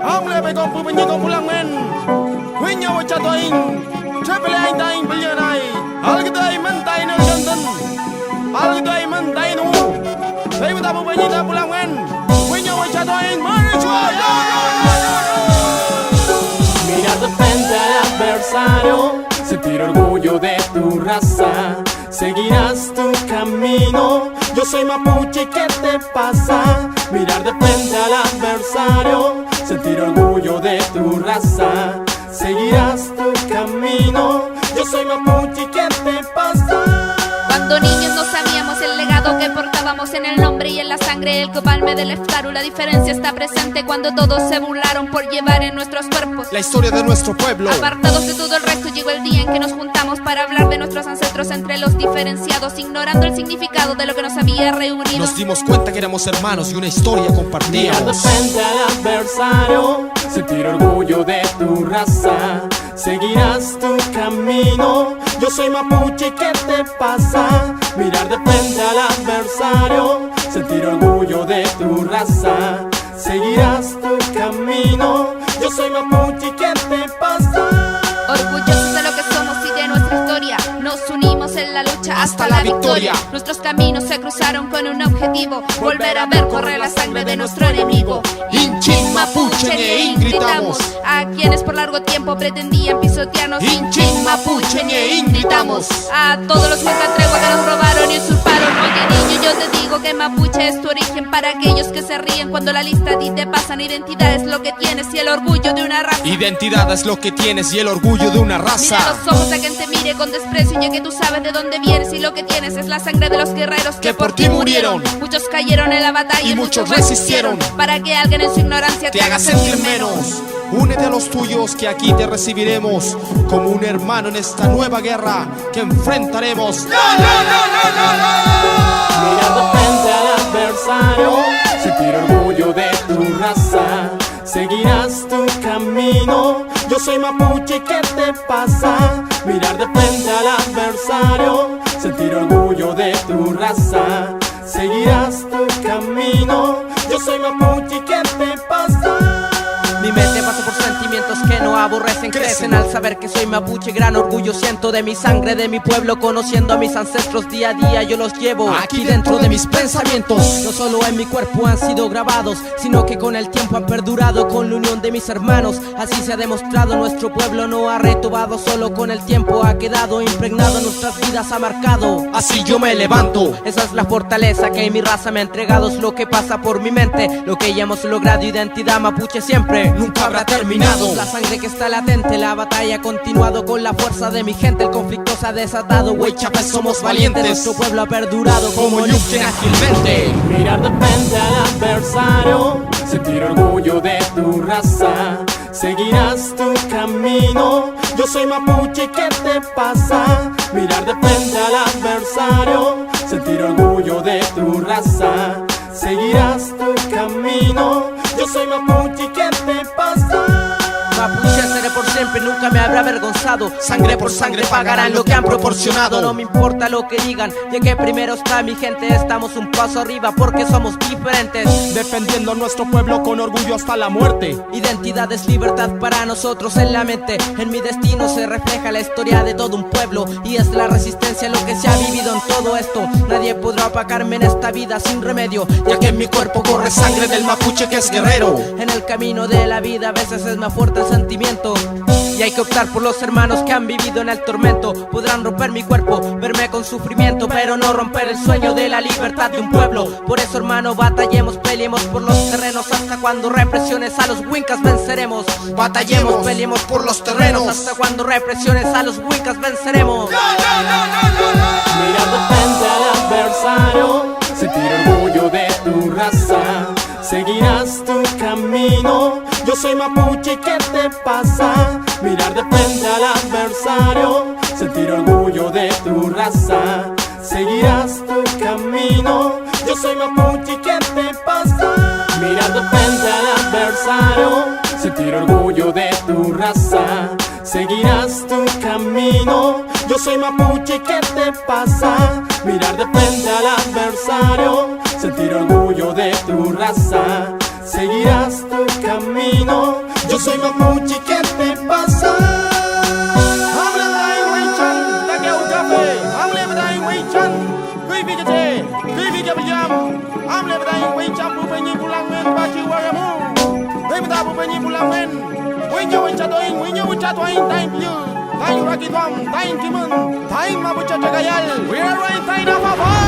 Hamle pe kong pupunyi kong pulang men Winya wacha toing Triple A taing bilyanai Algitay mentai nel jantan Algitay mentai nu Hei mata pupunyi ta pulang men Winya wacha toing Mari chua Mirar de frente al adversario, sentir orgullo de tu raza. Seguirás tu camino. Yo soy mapuche, ¿qué te pasa? Mirar de frente al adversario, sentir orgullo de tu raza. Seguirás tu camino. Yo soy mapuche, ¿qué te pasa? Cuando niños no sabíamos el legado que portábamos en el nombre y en la sangre, el copalme del Eftaru. La diferencia está presente cuando todos se burlaron por llevar en nuestros cuerpos La historia de nuestro pueblo. Apartados de todo el resto, llegó el día en que nos juntamos para hablar de nuestros ancestros entre los diferenciados, ignorando el significado de lo que nos había reunido. Nos dimos cuenta que éramos hermanos y una historia Mirar de compartíamos. frente al adversario, sentir orgullo de tu raza. Seguirás tu camino. Yo soy mapuche, ¿qué te pasa? Mirar de frente al adversario, sentir orgullo de tu raza. Seguirás tu camino. Yo soy mapuche, ¿qué te pasa? Orgullosos de lo que somos y de nuestra historia, nos unimos en la lucha hasta la victoria. Nuestros caminos se cruzaron con un objetivo: volver a ver correr la sangre de nuestro enemigo. Inchin Mapuche Ñein gritamos. A quienes por largo tiempo pretendían pisotearnos. Inchin Mapuche Ñein gritamos. A todos los que la tregua que nos robaron y usurparon. Oye niño, yo te digo que mapuche es tu origen. Para aquellos que se ríen cuando la lista a ti te pasan, identidad es lo que tienes y el orgullo de una raza. Identidad es lo que tienes y el orgullo de una Mira raza. los ojos a quien te mire con desprecio, ya que tú sabes de dónde vienes y lo que tienes es la sangre de los guerreros Que por ti murieron. Muchos cayeron en la batalla Y muchos resistieron. para que alguien en su ignorancia Te haga sentir menos. Únete a los tuyos que aquí te recibiremos como un hermano en esta nueva guerra que enfrentaremos. Mirar de frente al adversario, sentir orgullo de tu raza. Seguirás tu camino. Yo soy mapuche, ¿qué te pasa? Mirar de frente al adversario, sentir orgullo de tu raza. Seguirás tu camino. Yo soy mapuche, ¿qué te pasa? Mi mente pasa por sentimientos que no aborrecen, crecen al saber que soy mapuche. Gran orgullo siento de mi sangre, de mi pueblo, conociendo a mis ancestros día a día. Yo los llevo aquí dentro de mis pensamientos. No solo en mi cuerpo han sido grabados, sino que con el tiempo han perdurado con la unión de mis hermanos. Así se ha demostrado, nuestro pueblo no ha retumbado, solo con el tiempo ha quedado impregnado, nuestras vidas ha marcado. Así yo me levanto. Esa es la fortaleza que mi raza me ha entregado, es lo que pasa por mi mente, lo que ya hemos logrado. Identidad mapuche siempre Nunca habrá terminado. la sangre que está latente, la batalla ha continuado con la fuerza de mi gente. El conflicto se ha desatado, Huaychapán somos valientes. Nuestro pueblo ha perdurado Como Yuchen ágilmente. Mirar de frente al adversario, sentir orgullo de tu raza. Seguirás tu camino. Yo soy mapuche, ¿qué te pasa? Mirar de frente al adversario, sentir orgullo de tu raza. Seguirás tu camino. Yo soy mapuche, ¿qué te pasa? Mapuche seré por siempre, nunca me habrá avergonzado. Sangre por sangre pagarán lo que han proporcionado. No me importa lo que digan, ya que primero está mi gente. Estamos un paso arriba porque somos diferentes. Defendiendo a nuestro pueblo con orgullo hasta la muerte. Identidad es libertad para nosotros en la mente. En mi destino se refleja la historia de todo un pueblo, y es la resistencia lo que se ha vivido en todo esto. Nadie podrá opacarme en esta vida sin remedio, Ya que en mi cuerpo corre sangre del mapuche que es guerrero. en el camino de la vida a veces es más fuerte el sentimiento, y hay que optar por los hermanos que han vivido en el tormento. Podrán romper mi cuerpo, verme con sufrimiento, pero no romper el sueño de la libertad de un pueblo. Por eso hermano, batallemos, peleemos por los terrenos, hasta cuando represiones a los wincas venceremos. Batallemos, peleemos por los terrenos. Hasta cuando represiones a los wincas venceremos. Mirar de frente al adversario, sentir orgullo de tu raza. Seguirás tu camino. Yo soy mapuche, ¿qué te pasa? Mirar de frente al adversario, sentir orgullo de tu raza. Seguirás tu camino. Yo soy mapuche, ¿qué te pasa? Mirar de frente al adversario, sentir orgullo de tu raza. Seguirás tu camino. Yo soy mapuche, ¿qué te pasa? Mirar de frente al adversario, sentir orgullo de tu raza. raza, seguirás tu camino. Yo soy mapuche, ¿qué te pasa? Hamle dai wei chan, ta keu cafe. Hamle dai wei chan, kui bi ke, kui bi ke biam. Hamle dai wei chan pu penyi pulang men ba chi wa mu. Hei ta pu penyi pulang men. Wei nyo wei cha doing, wei nyo wei cha doing dai piu. Dai ragi dom, dai kimun, dai mapuche chagayal. We are right dai na fa.